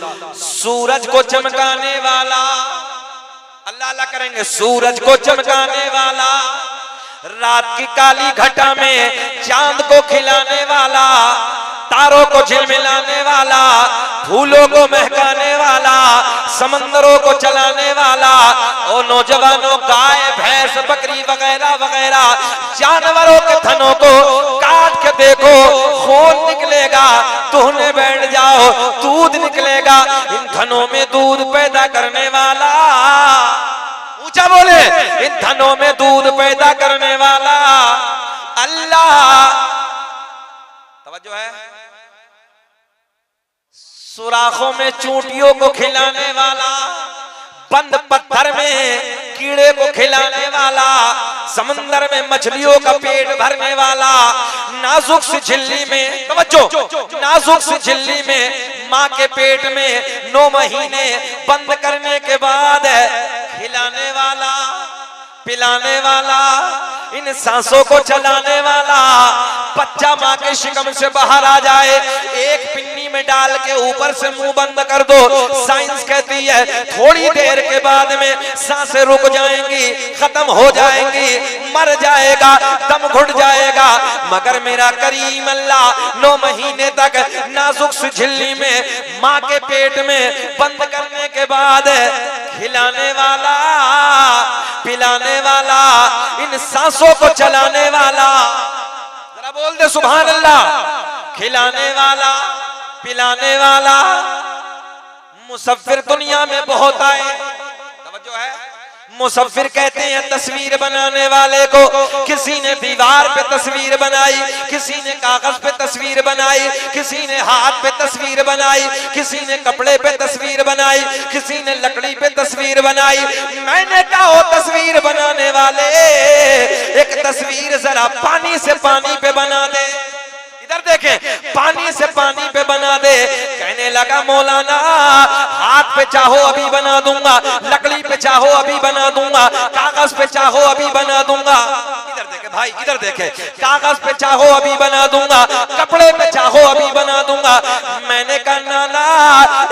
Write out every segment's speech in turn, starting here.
सूरज को चमकाने वाला, अल्लाह अल्लाह करेंगे, सूरज को चमकाने वाला, रात की काली घटा में चांद को खिलाने वाला, तारों को झिलमिलाने वाला, फूलों को महकाने वाला, समंदरों को चलाने वाला। और नौजवानों, गाय भैंस बकरी वगैरह वगैरह जानवरों के थनों को काट के देखो, खून निकलेगा, दुहने बैठ जाओ, दूध निकलेगा। इन थनों में दूध पैदा करने वाला, ऊंचा बोले, इन थनों में दूध पैदा करने वाला अल्लाह। तवज्जो है। सुराखों में चूंटियों को खिलाने वाला, बंद पत्थर में कीड़े को खिलाने वाला, समंदर में मछलियों का पेट भरने वाला, नाजुक सी झिल्ली में, तवज्जो, नाजुक सी झिल्ली में माँ के पेट में 9 महीने बंद करने के बाद खिलाने वाला, पिलाने वाला, इन सांसों को चलाने वाला। बच्चा माँ के शिकम से बाहर आ जाए, एक पिन्नी में डाल के ऊपर से मुंह बंद कर दो, साइंस कहती है थोड़ी देर के बाद में सांसें रुक जाएंगी, खत्म हो जाएंगी, मर जाएगा, दम घुट जाएगा। मगर मेरा करीम अल्लाह 9 महीने तक नाजुक सी झिल्ली में माँ के पेट में बंद करने के बाद खिलाने वाला, पिलाने वाला, इन सांसों को चलाने वाला, जरा बोल दे सुभान अल्लाह। खिलाने वाला, पिलाने वाला। मुसव्विर दुनिया में बहुत आए, तवज्जो है। मुसव्विर कहते हैं तस्वीर बनाने वाले को। किसी ने दीवार पे तस्वीर बनाई, किसी ने कागज पे तस्वीर बनाई, किसी ने हाथ पे तस्वीर बनाई, किसी ने कपड़े पे तस्वीर बनाई, किसी ने लकड़ी पे तस्वीर बनाई। मैंने कहा हो तस्वीर बनाने वाले, एक तस्वीर जरा पानी से पानी पे बना दे। इधर देखें, पानी से पानी पे बना दे। कहने लगा मौलाना हाथ पे चाहो अभी बना दूंगा, लकड़ी पे चाहो अभी बना दूंगा, कागज पे चाहो अभी बना दूंगा। इधर देखे भाई, इधर देखे, कागज पे चाहो अभी बना दूंगा, कपड़े पे चाहो अभी बना दूंगा। मैंने कहा नाना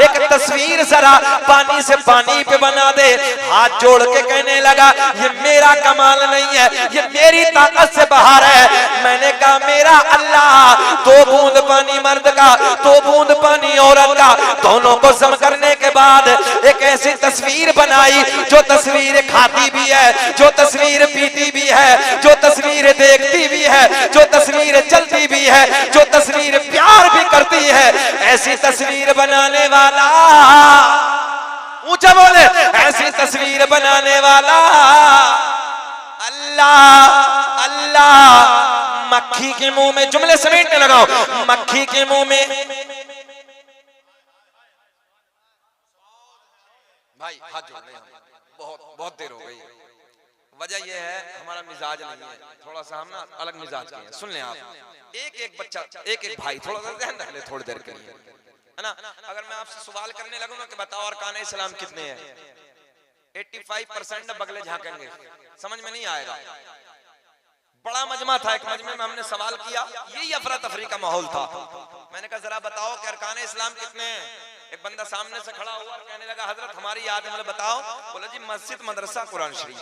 एक तस्वीर जरा पानी से पानी पे बना दे। हाथ जोड़ के कहने लगा ये मेरा कमाल नहीं है, ये मेरी ताकत से बाहर है। मैंने कहा मेरा अल्लाह 2 बूंद पानी मर्द का, 2 बूंद पानी औरत का, दोनों को जम करने के बाद एक ऐसी तस्वीर बनाई जो तस्वीर खाती भी है, जो तस्वीर पीती भी है, जो तस्वीर देखती भी है, जो तस्वीर चलती भी है, जो तस्वीर प्यार भी करती है। ऐसी तस्वीर बनाने वाला, ऊंचा बोले, ऐसी तस्वीर बनाने वाला अल्लाह। अल्लाह मक्खी के मुंह में, जुमले समेटने लगाओ, मक्खी के मुंह में भाई हाथ जोड़ रहे हैं, बहुत देर हो गई। वजह यह है हमारा मिजाज नहीं है, थोड़ा सा हम ना अलग मिजाज के हैं। सुन लें आप, एक बच्चा, एक भाई, थोड़ा सा ध्यान रख ले थोड़ी देर के लिए, है ना। अगर मैं आपसे सवाल करने लगूं ना कि बताओ अरकान इस्लाम कितने हैं, 85% ना बगले झांकेंगे, समझ में नहीं आएगा। बड़ा मजमा था, एक मजमे में हमने सवाल किया, यही अफरा तफरी का माहौल था। मैंने कहा जरा बताओ कि अरकान इस्लाम कितने हैं। एक बंदा सामने से खड़ा हुआ, कहने लगा हजरत हमारी याद है, मतलब बताओ। बोला जी मस्जिद, मदरसा, कुरान शरीफ।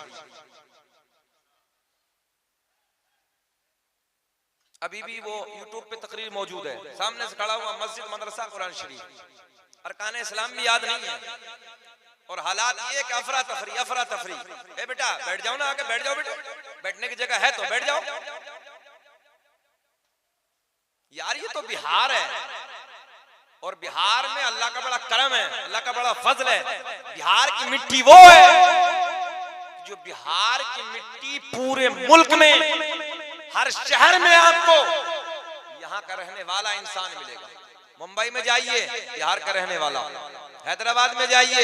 अभी भी वो यूट्यूब पे तकरीर मौजूद है, सामने से खड़ा हुआ, मस्जिद, मदरसा, कुरान शरीफ। अरकान इस्लाम भी याद नहीं है। और हालात ये कि अफरा तफरी। ए बेटा बैठ जाओ ना, आके बैठ जाओ बेटा, बैठने की जगह है तो बैठ जाओ। यार ये तो बिहार है, और बिहार में अल्लाह का बड़ा करम है, अल्लाह का बड़ा फजल है। बिहार की मिट्टी वो है जो बिहार की मिट्टी पूरे मुल्क में हर शहर में आपको यहाँ का रहने वाला इंसान मिलेगा। मुंबई में जाइए बिहार का रहने वाला, हैदराबाद में जाइए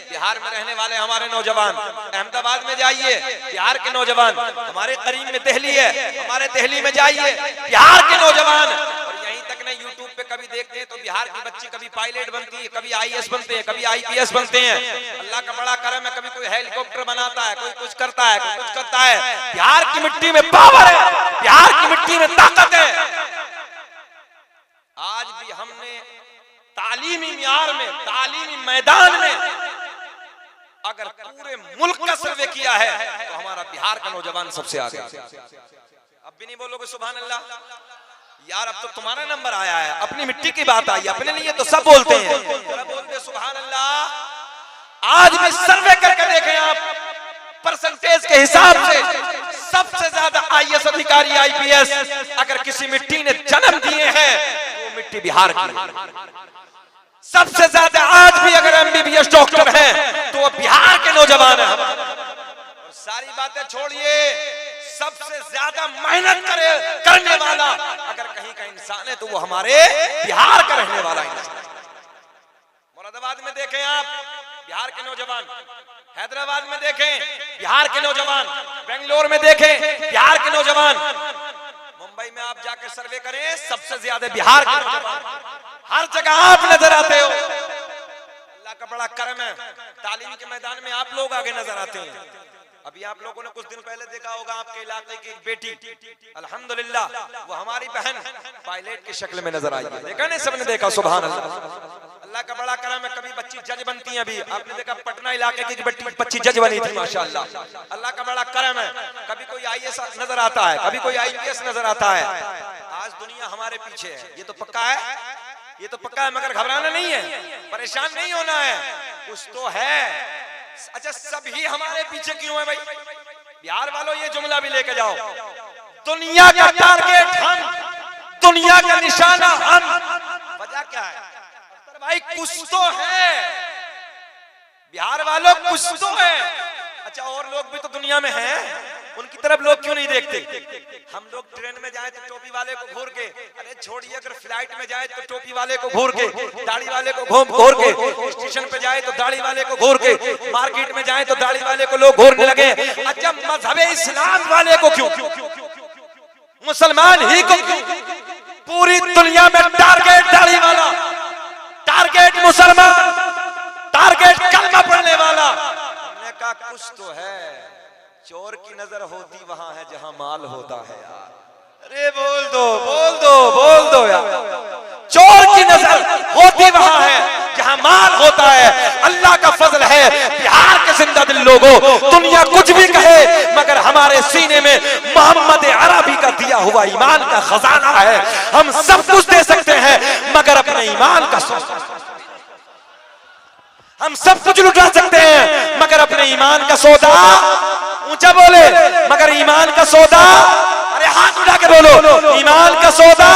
बिहार में रहने वाले हमारे नौजवान, अहमदाबाद में जाइए बिहार के नौजवान, हमारे करीब में दिल्ली है, हमारे दिल्ली में जाइए बिहार के नौजवान। और यहीं तक नहीं, यूट्यूब पे कभी देखते हैं तो बिहार की बच्ची कभी पायलट बनती है, कभी IAS बनते हैं, कभी IPS बनते हैं। अल्लाह का बड़ा करम है, कभी कोई हेलीकॉप्टर बनाता है, कोई कुछ करता है, कोई कुछ करता है। बिहार की मिट्टी में पावर है, बिहार की मिट्टी में ताकत है। आज भी हमने तालीमी मैदान में अगर पूरे मुल्क का सर्वे किया है तो हमारा बिहार का नौजवान सबसे आगे। अब भी नहीं बोलोगे सुभान अल्लाह? यार अब तो तुम्हारा नंबर आया है, अपनी मिट्टी की बात आई, अपने लिए तो सब बोलते हैं, बोलते सुभान अल्लाह। आज भी सर्वे करके देखें आप, परसेंटेज के हिसाब से सबसे ज्यादा आईएएस अधिकारी, आईपीएस अगर किसी मिट्टी ने जन्म दिए हैं तो वो मिट्टी बिहार की। सबसे ज्यादा आज भी अगर एमबीबीएस डॉक्टर हैं तो वो बिहार के नौजवान हैं। और सारी बातें छोड़िए, सबसे ज्यादा मेहनत करने वाला अगर कहीं का इंसान है तो वो हमारे बिहार का रहने वाला इंसान। मुरादाबाद में देखें आप, बिहार के नौजवान, हैदराबाद में देखें बिहार के नौजवान, बेंगलोर में देखें बिहार के नौजवान, मुंबई में आप जाकर सर्वे करें सबसे ज्यादा बिहार के नौजवान, हर जगह आप नजर आते हो। अल्लाह का बड़ा करम है, तालीम के मैदान में आप लोग आगे नजर आते हैं। अभी आप लोगों ने कुछ दिन पहले देखा होगा आपके इलाके की एक बेटी, अल्हम्दुलिल्लाह वो हमारी बहन पायलट की शक्ल में नजर आई है। देखा नहीं, सबने देखा, सुभान अल्लाह। अल्लाह का बड़ा करम है, कभी बच्ची जज बनती है। अभी आपने देखा पटना इलाके की बच्ची जज बनी थी, माशाअल्लाह। अल्लाह का बड़ा करम है, कभी कोई आईएएस नजर आता है, कभी कोई आईपीएस नजर आता है। आज दुनिया हमारे पीछे है, ये तो पक्का है, ये तो पक्का है, मगर घबराना नहीं है, परेशान नहीं होना है, कुछ तो है। अच्छा, सभी हमारे पीछे क्यों है भाई? बिहार वालों ये जुमला भी लेके जाओ, दुनिया का टारगेट हम, दुनिया का निशाना हम। वजह क्या है भाई? कुछ तो है बिहार वालों, कुछ तो है। अच्छा, और लोग भी तो दुनिया में हैं, उनकी तरफ लोग क्यों नहीं देखते? हम लोग ट्रेन में जाए तो टोपी वाले को घूर के, अरे छोड़िए, अगर फ्लाइट में जाए तो टोपी वाले को घूर के, दाढ़ी वाले को घूर के, स्टेशन पे जाए तो दाढ़ी वाले को घूर के, मार्केट में जाए तो दाढ़ी वाले को लोग घूरने लगे। अच्छा, मजहबे इस्लाम वाले को क्यों, मुसलमान ही को क्यों? पूरी दुनिया में टारगेट दाढ़ी वाला, टारगेट मुसलमान, टारगेट कलमा पढ़ने वाला। हमने कहा कुछ तो है, चोर की नजर होती वहां है जहां माल होता है यार। अरे बोल दो, बोल दो, बोल दो यार, चोर की नजर होती वहां है जहां माल होता है। अल्लाह का फजल है, बिहार के जिंदा दिल लोगों, दुनिया कुछ भी कहे मगर हमारे सीने में मोहम्मद अरबी का दिया हुआ ईमान का खजाना है। हम सब कुछ दे सकते हैं मगर अपने ईमान का सौदा, हम सब कुछ लुटा सकते हैं मगर अपने ईमान का सौदा, ऊंचा बोले, मगर ईमान का सौदा, अरे हाथ उठा के बोलो, ईमान का सौदा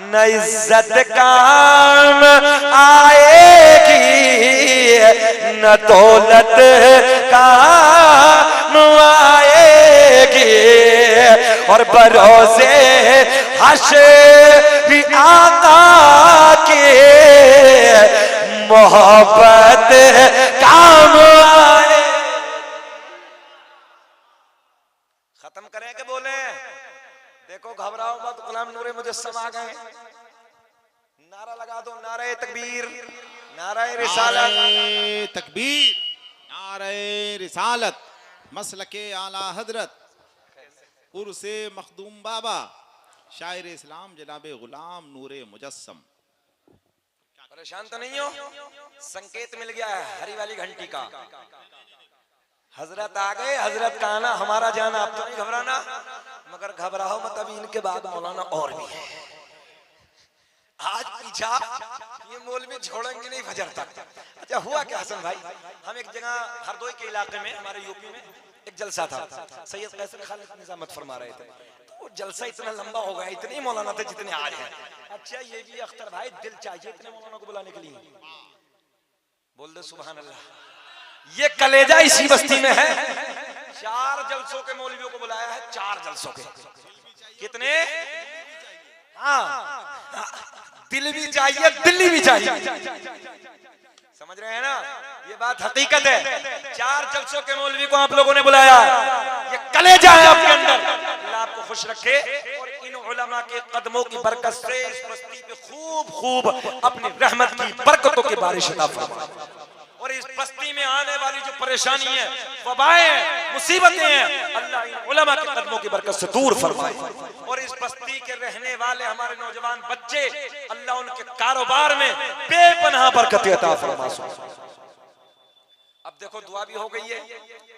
न इज्जत काम आएगी न दौलत काम आएगी, और बरोज़े हश्र आका के मोहब्बत काम आए। खत्म करें कि बोले? देखो घबराओ मत, गुलाम नूरे मुजस्सम आ गए। नारा लगा दो, नारे तकबीर, नारे रिसालत, तकबीर, नारे रिसालत, मसलके आला हजरत उर्से मखदूम बाबा शायर इस्लाम जनाबे गुलाम नूरे मुजस्सम। परेशान तो नहीं हो? संकेत मिल गया है हरी वाली घंटी का। हजरत आ गए, हजरत का आना हमारा जाना। आप तो नहीं घबराना, मगर घबराओ मत, अभी इनके बाद मौलाना और भी है। आज पीछा ये मौलवी छोड़ेंगे नहीं फजर तक। अच्छा, हुआ क्या हसन भाई, हम एक जगह हरदोई के इलाके में, हमारे यूपी में एक जलसा था, सैयद कैसर खालिद निजामत फरमा रहे थे। तो वो जलसा इतना लंबा हो गया, इतने मौलाना थे जितने आज हैं। अच्छा, ये भी अख्तर भाई दिल चाहिए इतने मौलाना को बुलाने के लिए। बोल दो सुभान अल्लाह। ये कलेजा इसी बस्ती में है। 4 जलसों के मौलवियों को बुलाया है, 4 जलसों के। कितने? हाँ, दिल भी चाहिए, दिल्ली भी चाहिए। समझ रहे हैं ना, ये बात हकीकत है। 4 जलसों के मौलवी को आप लोगों ने बुलाया। ये कलेजा है आपके अंदर। अल्लाह आपको खुश रखे और इन उलमा के कदमों की बरकत से इस बस्ती पे खूब खूब अपनी रहमत की बरकतों की बारिश अता फरमाए। और इस बस्ती में आने वाली जो परेशानी है, वबाएं, मुसीबतें हैं, अल्लाह इन उलमा के कदमों की बरकत से दूर फरमाए। और इस बस्ती के रहने वाले हमारे नौजवान बच्चे, अल्लाह उनके कारोबार में बेपनाह बरकत अता फरमाए। अब देखो दुआ भी हो गई है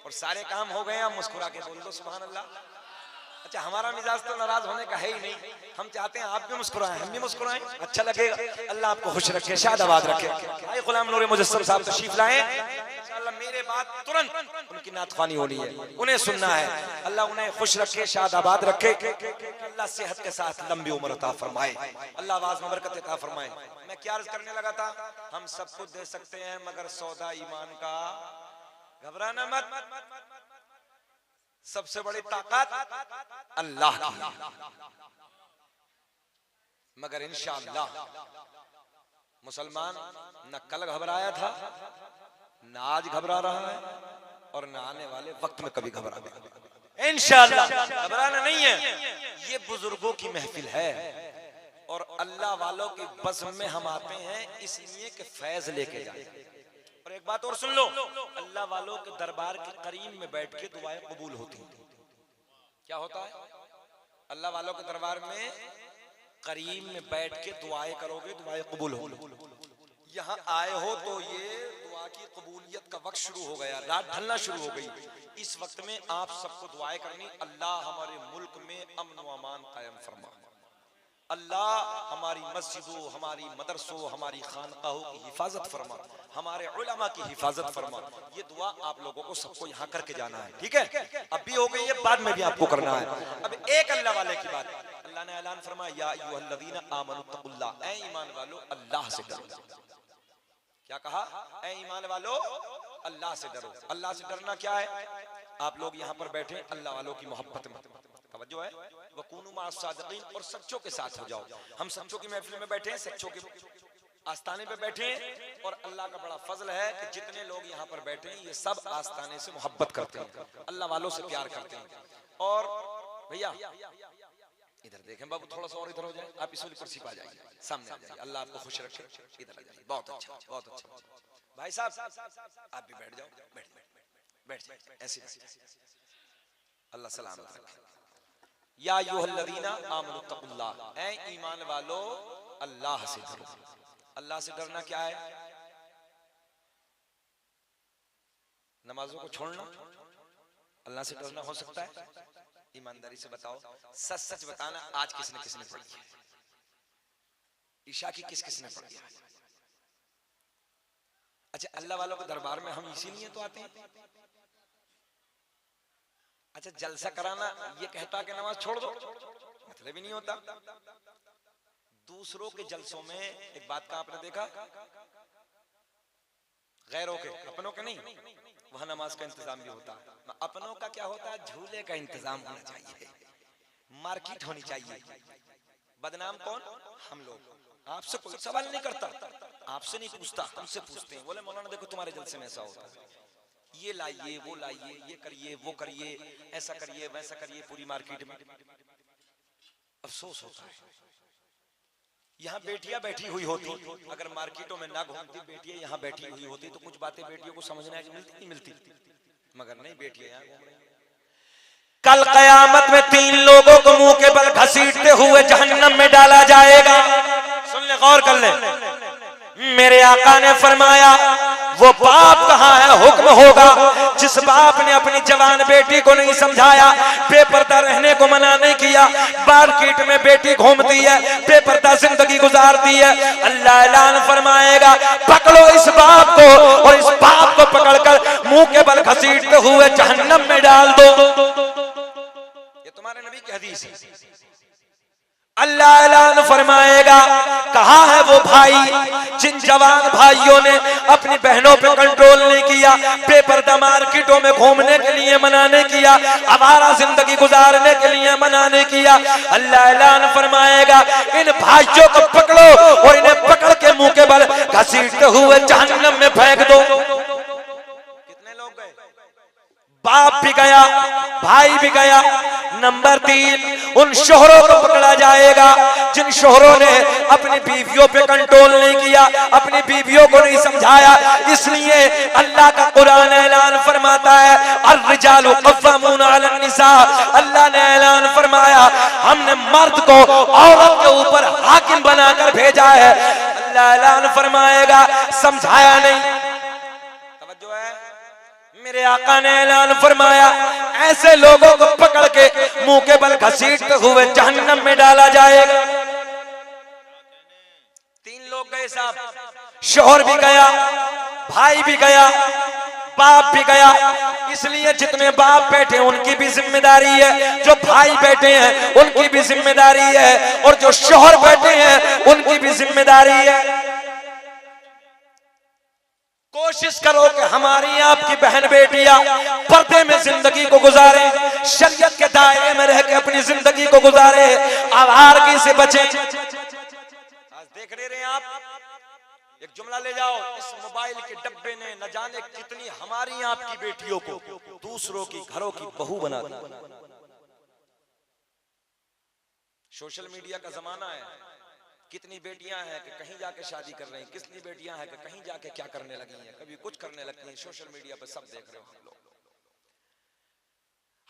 और सारे काम हो गए हैं, मुस्कुरा के बोल दो सुभान अल्लाह। अच्छा, हमारा मिजाज तो नाराज होने का है ही नहीं, हम चाहते हैं आप भी मुस्कुराएं, हम भी मुस्कुराएं, अच्छा लगेगा। अल्लाह आपको खुश रखे, शादाबाद रखे। भाई गुलाम नूर मुजस्सम साहब तशरीफ लाएं, इंशाअल्लाह मेरे बाद तुरंत उनकी नातख्वानी होनी है, उन्हें सुनना है। अल्लाह उन्हें खुश रखे, शादाबाद रखे, अल्लाह सेहत के साथ लंबी उम्र अता फरमाए, अल्लाह आवाज में बरकत अता फरमाए। मैं क्या अर्ज करने लगा था, हम सब कुछ दे सकते हैं मगर सौदा ईमान का घबराना मत। सबसे बड़ी ताकत अल्लाह की, मगर इंशाअल्लाह मुसलमान न कल घबराया था, न आज घबरा रहा है और न आने वाले वक्त में कभी घबराएगा। इंशाअल्लाह घबराना नहीं है, ये बुजुर्गों की महफिल है और अल्लाह वालों की बज़्म में हम आते हैं इसलिए कि फैज लेके जाए। और एक बात और सुन लो, अल्लाह वालों के दरबार के करीब में बैठ के दुआएं कबूल होती हैं। क्या होता है? अल्लाह वालों के दरबार में करीब में बैठ के दुआएं करोगे, दुआएं कबूल होगी। यहाँ आए हो तो ये दुआ की कबूलियत का वक्त शुरू हो गया, रात ढलना शुरू हो गई। इस वक्त में आप सबको दुआएं करनी, अल्लाह हमारे मुल्क में अमन व अमान कायम फरमा, अल्लाह हमारी मस्जिदों, हमारी मदरसों, हमारी खानकाहों की हिफाजत फरमा, हमारे उलमा की हिफाजत फरमा। ये दुआ आप लोगों को सबको यहाँ करके जाना है, ठीक है? अब भी हो गई है, बाद में भी आपको करना है। अब एक अल्लाह वाले की बात, अल्लाह ने ऐलान फरमाया, या अय्युहल्लज़ीना आमनुत्तकुल्लाह, ऐ ईमान वालो अल्लाह से डरो। क्या कहा? ऐ ईमान वालो अल्लाह से डरो। अल्लाह से डरना क्या है? आप लोग यहाँ पर बैठे अल्लाह वालों की मोहब्बत में, तवज्जो है, वकूनु माअस सादिकीन, और सच्चों के साथ हो जाओ। हम सच्चों की महफिल में बैठे हैं, सच्चों के आस्थाने पे बैठे हैं, और अल्लाह का बड़ा फजल है कि जितने लोग यहाँ पर बैठे हैं ये सब आस्थाने से मोहब्बत करते हैं, अल्लाह वालों से प्यार करते हैं। और भैया इधर देखें बाबू, थोड़ा सा और इधर हो जाए, आप इस वाली कुर्सी पर आ जाइए, सामने आ जाइए, अल्लाह आपको खुश रखे। इधर आ जाइए, बहुत अच्छा, बहुत अच्छा। भाई साहब आप भी बैठ जाओ, बैठ जाइए ऐसे, अल्लाह सलामत रखे। या अय्युहल्लज़ीना आमनुत्तकुल्लाह, ऐ ईमान वालो अल्लाह से डरो। अल्लाह से डरना क्या है? नमाजों को छोड़ना, अल्लाह से डरना हो सकता है? ईमानदारी से बताओ, सच सच बताना, आज किसने किसने पढ़ी है? ईशा की किसने पढ़ी है? अच्छा, अल्लाह वालों के दरबार में हम इसीलिए तो आते हैं। अच्छा, जलसा कराना ये कहता कि नमाज छोड़ दो, मतलब ही नहीं होता। दूसरों के जलसों में एक बात का आपने देखा, गैरों के, अपनों के नहीं, वहां नमाज का इंतजाम भी होता है। अपनों का क्या होता है? झूले का इंतजाम होना चाहिए, मार्केट होनी चाहिए। बदनाम कौन? हम लोग। आपसे कोई सवाल नहीं करता, आपसे नहीं पूछता, हमसे पूछते हैं। बोले मौलाना देखो तुम्हारे जलसे में ऐसा होता है, ये लाइए, वो लाइए, ये करिए, वो करिए, ऐसा करिए, वैसा करिए, पूरी मार्केट में। अफसोस होता है, यहाँ बेटियां बैठी हुई होती, अगर मार्केटों में ना घूमती बेटियां यहाँ बैठी हुई होती तो कुछ बातें बेटियों को समझने की मिलती नहीं मिलती, मगर नहीं, बेटियां यहाँ घूम रही। कल कयामत में 3 लोगों को मुंह के बल घसीटते हुए जहन्नम में डाला जाएगा। सुन ले, गौर कर ले, मेरे आका ने फरमाया वो बाप कहाँ है, हुक्म होगा जिस बाप ने अपनी जवान बेटी को नहीं समझाया, बेपर्दा रहने को मना नहीं किया, मार्केट में बेटी घूमती है, बेपर्दा जिंदगी गुजारती है, अल्लाह ऐलान फरमाएगा पकड़ो इस बाप को और इस बाप को पकड़कर मुंह के बल घसीटते हुए जहन्नम में डाल दो। ये तुम्हारे नबी की हदीस है। अल्लाह ऐलान फरमाएगा कहाँ है वो भाई जिन जवान भाइयों ने अपनी बहनों पे कंट्रोल नहीं किया, बेपर्दा मार्केटों में घूमने के लिए मना नहीं किया, आवारा जिंदगी गुजारने के लिए मना नहीं किया। अल्लाह ऐलान फरमाएगा इन भाइयों को पकड़ो और इन्हें पकड़ के मुंह के बल घसीटते हुए जहन्नम में फेंक दो। कितने लोग गए? बाप भी गया, भाई भी गया, नंबर 3, उन शोहरों को पकड़ा जाएगा जिन शोहरों ने अपनी बीवियों पे कंट्रोल नहीं किया, अपनी बीवियों को नहीं समझाया। इसलिए अल्लाह का कुरान ऐलान फरमाता है, अर्रिजालु क़व्वामून अलन निसा, अल्लाह ने ऐलान फरमाया हमने मर्द को औरत के ऊपर हाकिम बनाकर भेजा है। अल्लाह ऐलान फरमाएगा समझाया नहीं। तवज्जो है, मेरे आका ने ऐलान फरमाया ऐसे लोगों को पकड़ के मुंह के बल घसीटते हुए जहन्नम में डाला जाएगा। 3 लोग गए साहब, शोहर भी गया, भाई भी गया, बाप भी गया। इसलिए जितने बाप बैठे उनकी भी जिम्मेदारी है, जो भाई बैठे हैं उनकी भी जिम्मेदारी है, और जो शोहर बैठे हैं उनकी भी जिम्मेदारी है। कोशिश करो कि हमारी आपकी बहन बेटियां पर्दे में जिंदगी को गुजारे, शरीयत के दायरे में रह के अपनी जिंदगी को गुजारे, आवारगी से बचे। आज देख रहे हैं आप, एक जुमला ले जाओ, इस मोबाइल के डब्बे ने न जाने कितनी हमारी आपकी बेटियों को दूसरों की घरों की बहू बना दिया। सोशल मीडिया का जमाना है, कितनी बेटियां हैं कि कहीं जाके शादी कर रही हैं, कितनी बेटियां हैं कि कहीं जाके क्या करने लगी हैं, कभी कुछ करने लगती हैं। सोशल मीडिया पे सब देख रहे हो हम लोग।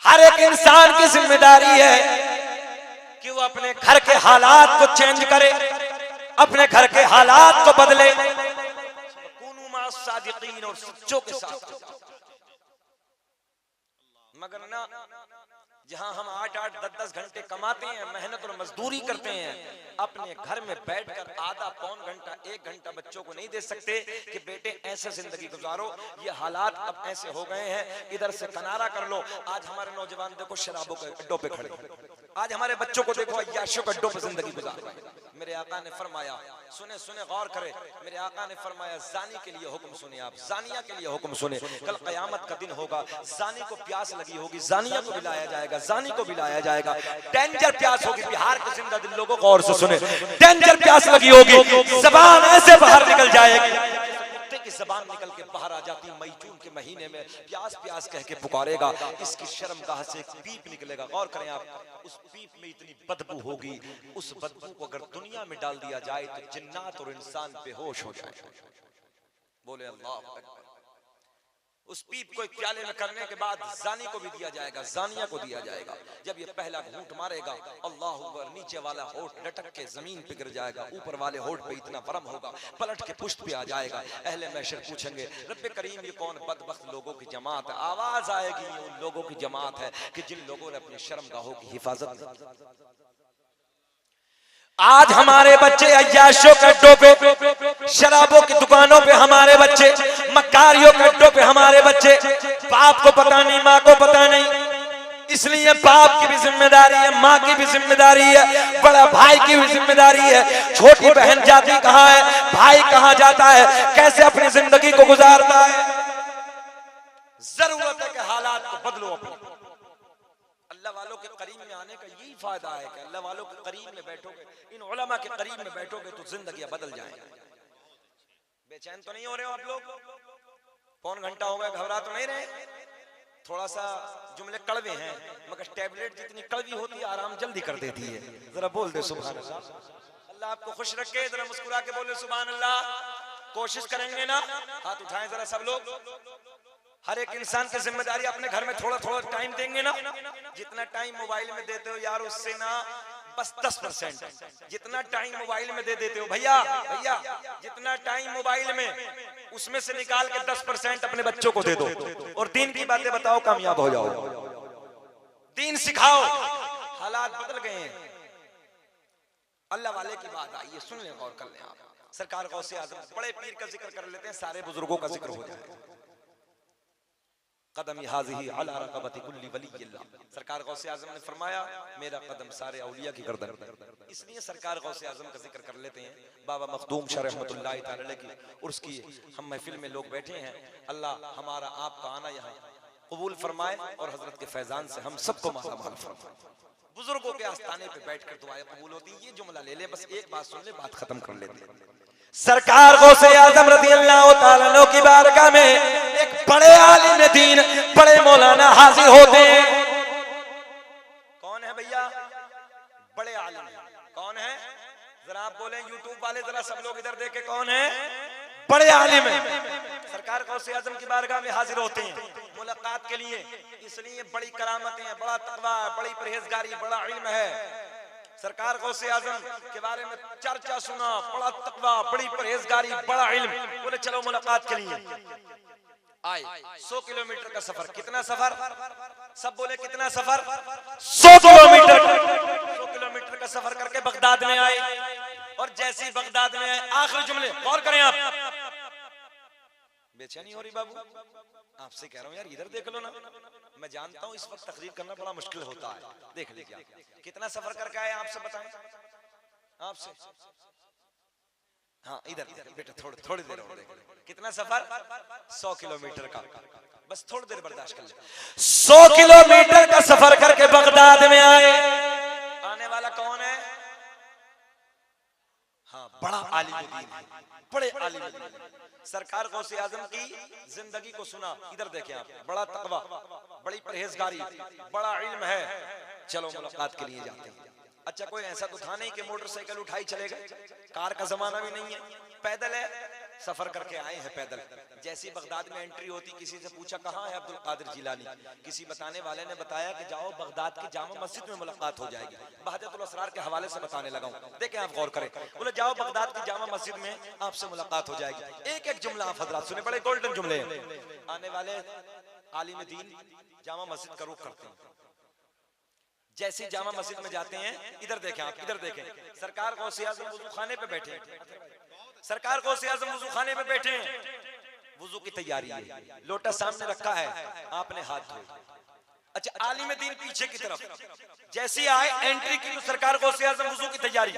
हर एक इंसान की जिम्मेदारी है कि वो अपने घर के हालात को चेंज करे, अपने घर के हालात को बदले। कूनू मा सादिकीन, और सच्चों के साथ। मगर ना, जहां हम 8-8, 10-10 घंटे कमाते हैं, मेहनत और मजदूरी करते हैं, अपने घर में बैठकर आधा पौन घंटा 1 घंटा बच्चों को नहीं दे सकते कि बेटे ऐसे जिंदगी गुजारो। ये हालात अब ऐसे हो गए हैं, इधर से किनारा कर लो। आज हमारे नौजवान देखो शराबों के अड्डों पे खड़े, आज हमारे बच्चों को देखो अय्याशों के अड्डों पे जिंदगी गुजार रहे हैं। मेरे आका ने फरमाया, सुने सुने गौर करे, मेरे आका ने फरमाया जानी के लिए हुक्म सुने, आप जानिया के लिए हुक्म सुने। कल कयामत का दिन होगा, जानी को प्यास लगी होगी, जानिया को भी लाया जाएगा, जानी को भी लाया जाएगा। डेंजर प्यास होगी, बिहार के जिंदा दिल लोगों गौर से सुने, डेंजर प्यास लगी होगी, जबान ऐसे बाहर निकल जाएगी, कुत्ते की जबान निकल के बाहर आ जाती। मई जून के महीने में प्यास प्यास कह के पुकारेगा, इसकी शर्मगाह से एक पीप निकलेगा। गौर करें आप, उस पीप में इतनी बदबू होगी, उस बदबू को अगर दुनिया में डाल दिया जाए तो जिन्नात और इंसान बेहोश हो जाए। बोले अल्लाह अकबर। उस पीप को एक प्याले में करने के बाद जानी को भी दिया जाएगा, जानिया को दिया जाएगा। जब ये पहला घूंट मारेगा, अल्लाह अकबर, नीचे वाला होठ लटक के जमीन पे गिर जाएगा, ऊपर वाले होठ पे इतना बरम होगा, पलट के पुष्ट पे आ जाएगा। अहले महशर पूछेंगे, रब्बे करीम ये कौन बदबख्त लोगों की जमात है? आवाज आएगी, ये उन लोगों की जमात है कि जिन लोगों ने अपनी शर्मगाहों की हिफाजत। आज हमारे बच्चे अय्याशों के अड्डों पे, शराबों की दुकानों पे हमारे बच्चे, मक्कारियों के अड्डों पे हमारे बच्चे, बाप को पता नहीं, माँ को पता नहीं। इसलिए बाप की भी जिम्मेदारी है, माँ की भी जिम्मेदारी है, बड़ा भाई की भी जिम्मेदारी है। छोटी बहन जाती कहाँ है, भाई कहाँ जाता है, कैसे अपनी जिंदगी को गुजारता है। जरूरत है कि हालात को बदलो अपने। अल्लाह वालों के करीब में आने का यही फायदा है कि अल्लाह वालों के करीब में बैठोगे, इन उलमा के करीब में बैठोगे तो जिंदगियां बदल जाएंगी। बेचैन तो नहीं हो रहे हो आप लोग? पौन घंटा हो गया, घबरा तो नहीं रहे? थोड़ा सा जुमले कड़वे हैं, मगर टैबलेट जितनी कड़वी होती है आराम जल्दी कर देती है। जरा बोल दे सुभान अल्लाह। अल्लाह आपको खुश रखे, जरा मुस्कुरा के बोले सुभान अल्लाह। कोशिश करेंगे ना? हाथ उठाएं जरा सब लोग। हर एक इंसान की जिम्मेदारी, अपने घर में थोड़ा थोड़ा टाइम देंगे ना। जितना टाइम मोबाइल में देते हो यार, उससे ना बस 10%। जितना टाइम मोबाइल में दे देते हो भैया, जितना टाइम मोबाइल में, उसमें से निकाल के 10% अपने बच्चों को दे दो, और दीन की बातें बताओ, कामयाब हो जाओ। दीन सिखाओ, हालात बदल गए हैं। अल्लाह वाले की बात आई है, सुन लें, गौर कर लें आप। सरकार गौसे आज़म, बड़े पीर का जिक्र कर लेते हैं, सारे बुजुर्गों का जिक्र हो जाए। कदम हाज़िही अला रक़बति कुल्ली वलिय्यिल्लाह। सरकार गौसे आज़म ने फरमाया, मेरा कदम सारे औलिया की गर्दन। इसलिए सरकार गौसे आज़म का जिक्र कर लेते हैं। बाबा मखदूम शाह रहमतुल्लाहि तआला अलैह की उर्स की हम महफिल में लोग बैठे हैं। अल्लाह हमारा आपका आना यहाँ कबूल फरमाए और हजरत के फैजान से हम सबको माला माल फरमाए। बुजुर्गों के आस्थाने पे बैठकर दुआएं कबूल होती। ये जुमला ले ले, बस एक बात सुन ले, बात खत्म कर लेते हैं। सरकार गौसे आज़म रज़ियल्लाहु ताला अन्हु की बारगाह में एक बड़े आलिम दीन, बड़े मौलाना हाजिर होते हैं। बड़े आलिम हैं। कौन है? जरा आप बोले यूट्यूब वाले, जरा सब लोग इधर देखे, कौन है? बड़े आलिम हैं। सरकार गौसे आजम की बारगाह में हाजिर होते हैं मुलाकात के लिए, इसलिए बड़ी करामतें हैं, बड़ा तकवा, बड़ी परहेजगारी, बड़ा इल्म है। सरकार गौसे आजम के बारे में चर्चा सुना, बड़ा तकवा, बड़ी परहेजगारी, बड़ा इल्म। बोले चलो मुलाकात के लिए आए। 100 किलोमीटर का सफर। कितना सफर? सब बोले कितना सफर? 100 किलोमीटर। 100 किलोमीटर का सफर करके बगदाद में आए। और जैसे ही बगदाद में आए, आखिरी जुमले गौर करें आप। बेचैनी हो रही बाबू? आपसे कह रहा हूं यार, इधर देख लो ना। मैं जानता हूं इस वक्त तकरीर करना बड़ा मुश्किल होता है, देख लीजिए कितना सफर करके आए आपसे, बताएं आपसे। हाँ इधर बेटा, थोड़ी देर और देख। कितना सफर? 100 किलोमीटर का। बस थोड़ी देर बर्दाश्त कर ले। 100 किलोमीटर का सफर करके बगदाद में आए। आने वाला कौन है? हाँ, बड़ा आलिम दीन है, बड़े आलिम दीन है। सरकार गौसे आजम की जिंदगी को सुना, इधर देखें आप। बड़ा तकवा, बड़ी परहेजगारी, बड़ा इल्म है। चलो मुलाकात के लिए जाते हैं। अच्छा, कोई ऐसा तो था नहीं कि मोटरसाइकिल उठाई चले गए, कार का जमाना भी नहीं है, पैदल है, सफर करके आए हैं पैदल। जैसी बगदाद में एंट्री होती, किसी से पूछा कहाँ है अब्दुल कादिर जिलानी, किसी बताने वाले ने बताया कि जाओ बगदाद की जामा मस्जिद में मुलाकात हो जाएगी। बहजतुल असरार के हवाले से बताने लगा हूं, देखें आप गौर करें। बोले जाओ बगदाद की जामा मस्जिद में आपसे मुलाकात हो जाएगी। एक एक जुमला आप हजरात सुने, बड़े गोल्डन जुमले हैं। आने वाले आलिम दीन जामा मस्जिद का रुख करते हैं। जैसे जामा मस्जिद में जाते हैं, इधर देखें आप, इधर देखें। सरकार गौसे आज़म वुजू खाने पे बैठे हैं। सरकार गौसे आज़म वुजू खाने पे बैठे हैं, वुजू की तैयारी है, लोटा सामने रखा है, आपने हाथ धोए। अच्छा, आलिम दीन पीछे की तरफ जैसे आए, एंट्री की तो सरकार गौसे आज़म वुजू की तैयारी।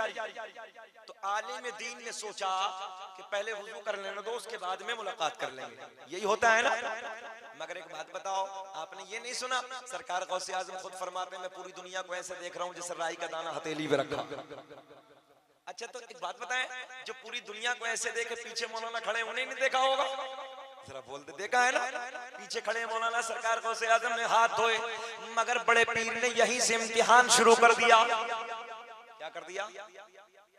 तो आलिम दीन ने सोचा कि पहले वुजू कर लेने दो, उसके बाद में मुलाकात कर लेंगे। यही होता है ना। मगर एक बात बताओ, आपने ये नहीं सुना सरकार गौसे आज़म खुद फरमाते हैं मैं पूरी दुनिया को ऐसे देख रहा हूँ जैसे राई का दाना हथेली पे रखा। अच्छा, तो एक बात बताएं, जो पूरी दुनिया को ऐसे देखे, पीछे मौलाना खड़े, उन्हें नहीं देखा होगा? जरा बोलते, देखा है ना? पीछे खड़े मौलाना, सरकार गौसे आज़म ने हाथ धोए। मगर बड़े पीर ने यहीं से इम्तिहान शुरू कर दिया। क्या कर दिया?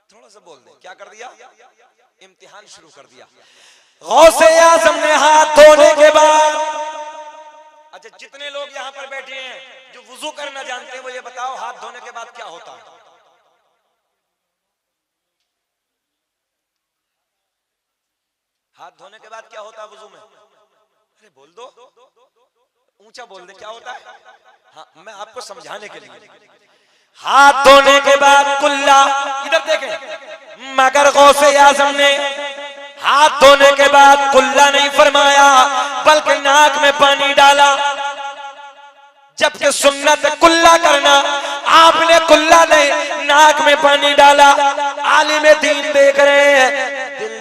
थोड़ा सा बोल दे, क्या कर दिया? इम्तिहान शुरू कर दिया। गौसे आज़म ने हाथ धोने के बाद, अच्छा जितने लोग यहाँ पर बैठे हैं जो वुजू करना जानते हैं, वो ये बताओ हाथ धोने के बाद क्या होता है? हाथ धोने के बाद क्या होता है वुजू में? अरे बोल दो, ऊंचा बोल दे, क्या होता है? हाँ, मैं आपको समझाने के लिए। हाथ धोने के बाद कुल्ला, इधर देखें, मगर गौसे आज़म ने हाथ धोने के बाद कुल्ला नहीं फरमाया, बल्कि नाक में पानी डाला। जबकि सुन्नत कुल्ला करना, आपने कुल्ला नहीं, नाक में पानी डाला। आलिम दीन देख रहे हैं,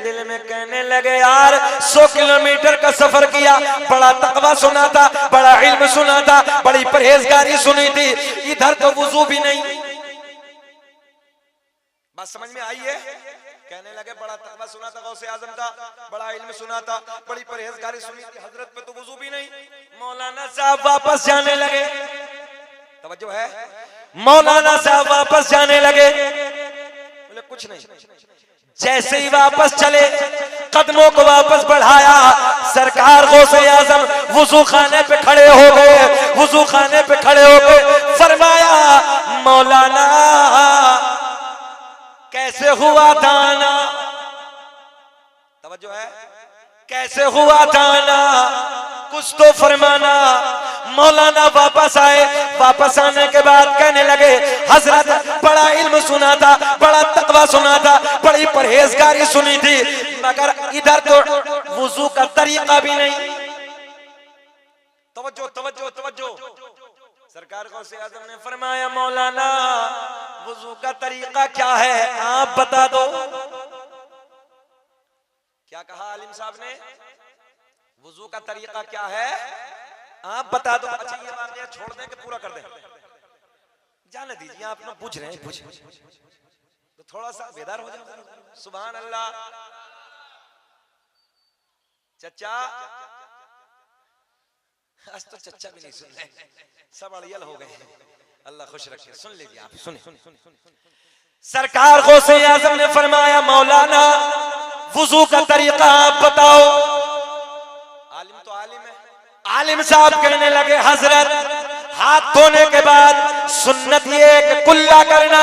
दिल में कहने लगे यार 100 किलोमीटर का सफर किया, बड़ा तकवा सुना था, बड़ा इल्म सुना था, बड़ी परहेजगारी सुनी थी, इधर तो वुजू भी नहीं। बात समझ में आई है? कहने लगे बड़ा तकवा सुना था गौसे आज़म का, बड़ा इल्म सुना था, बड़ी परहेजगारी सुनी थी, हजरत पे तो वुजू भी नहीं। मौलाना साहब वापस जाने लगे, तवज्जो है, मौलाना साहब वापस जाने लगे। बोले कुछ नहीं। जैसे ही वापस चले, कदमों को वापस बढ़ाया, सरकार गौसे आज़म वुजू खाने पे खड़े हो गए। वुजू खाने पे खड़े हो गए, फरमाया मौलाना कैसे हुआ था ना? तवज्जो है, कैसे हुआ था ना, कुछ तो फरमाना। मौलाना वापस आए, वापस आने के बाद कहने लगे हजरत बड़ा इल्म सुना था, बड़ा तकवा सुना था, बड़ी परहेजगारी सुनी थी, मगर इधर तो वुजू का तरीका भी नहीं। तवज्जो तवज्जो तवज्जो। सरकार गौसे आज़म ने फरमाया मौलाना वुजू का तरीका क्या है, आप बता दो। क्या कहा आलिम साहब ने? वुजू का तरीका क्या है, आप बता दो। अच्छा, ये बात छोड़ दें कि पूरा कर दें? जाने दीजिए, आप लोग पूछ रहे हैं, पूछ तो थोड़ा सा बेदार हो जाओ। सुभान अल्लाह। चचा, आज तो चचा भी नहीं सुन रहे, सब अड़ियल हो गए। अल्लाह खुश रखे। सुन लीजिए आप, सुने। सरकार गौसे आजम ने फरमाया मौलाना वुजू का तरीका आप बताओ। आलिम तो आलिम है। आलिम साहब कहने लगे हजरत हाथ धोने के बाद सुन्नत ये कि कुल्ला करना,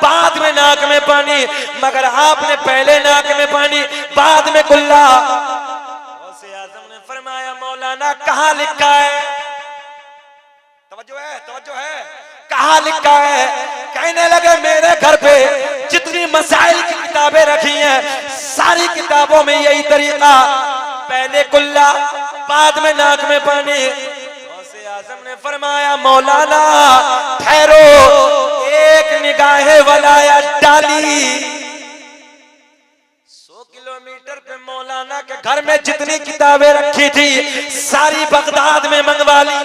बाद में नाक में पानी, मगर आपने पहले नाक में पानी बाद में कुल्ला। गौसे आजम ने फरमाया मौलाना कहाँ लिखा है? तवज्जो है, कहाँ लिखा है? कहने लगे मेरे घर पे जितनी मसाइल की किताबें रखी हैं सारी किताबों में यही तरीका, पहले कुल्ला बाद में नाक में पानी। गौसे आजम ने फरमाया मौलाना ठहरो, एक निगाहे वलायत डाली। 100 किलोमीटर पे मौलाना के घर में जितनी किताबें रखी थी सारी बगदाद में मंगवा ली।